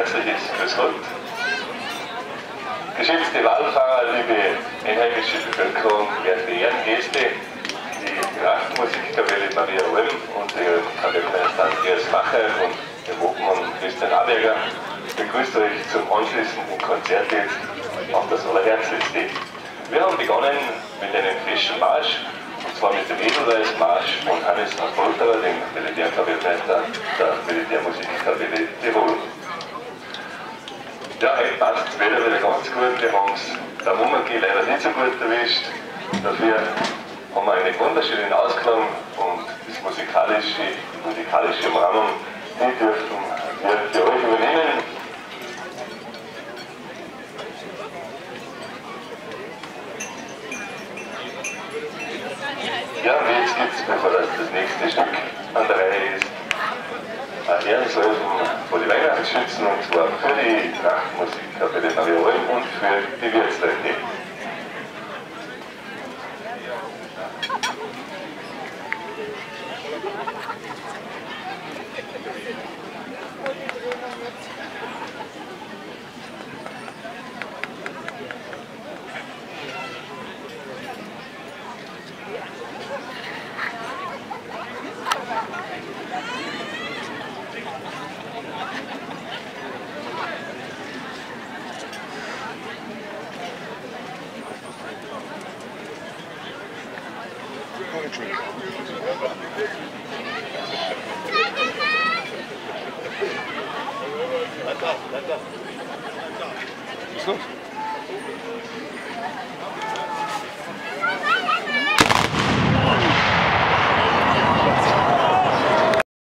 herzliches Grüß Gott. Geschätzte Wallfahrer, liebe einheimische Bevölkerung, werte Ehrengäste, die Trachtenmusikkapelle Maria Olm und der Kapellmeister Andreas Macher und der Hofmann Christian Aberger begrüßt euch zum anschließenden Konzert jetzt auf das Allerherzlichste. Wir haben begonnen mit einem frischen Marsch, und zwar mit dem Edelweißmarsch von Hannes von Polterer, dem Militärkapellmeister der Militärmusikkapelle Tirol. Ja, heute passt das Wetter wieder ganz gut. Wir haben es der Mummerki leider nicht so gut erwischt. Dafür haben wir einen wunderschönen Ausklang und das musikalische Umrahmung, die dürfen wir für euch übernehmen. Ja, und jetzt gibt es, bevor das nächste Stück an der Reihe ist, ein Ehrensalben vor die Weihnachtsschützen, und zwar für die Trachtenmusikkapelle Maria Olm und für die Wirtsleute. Was ist los?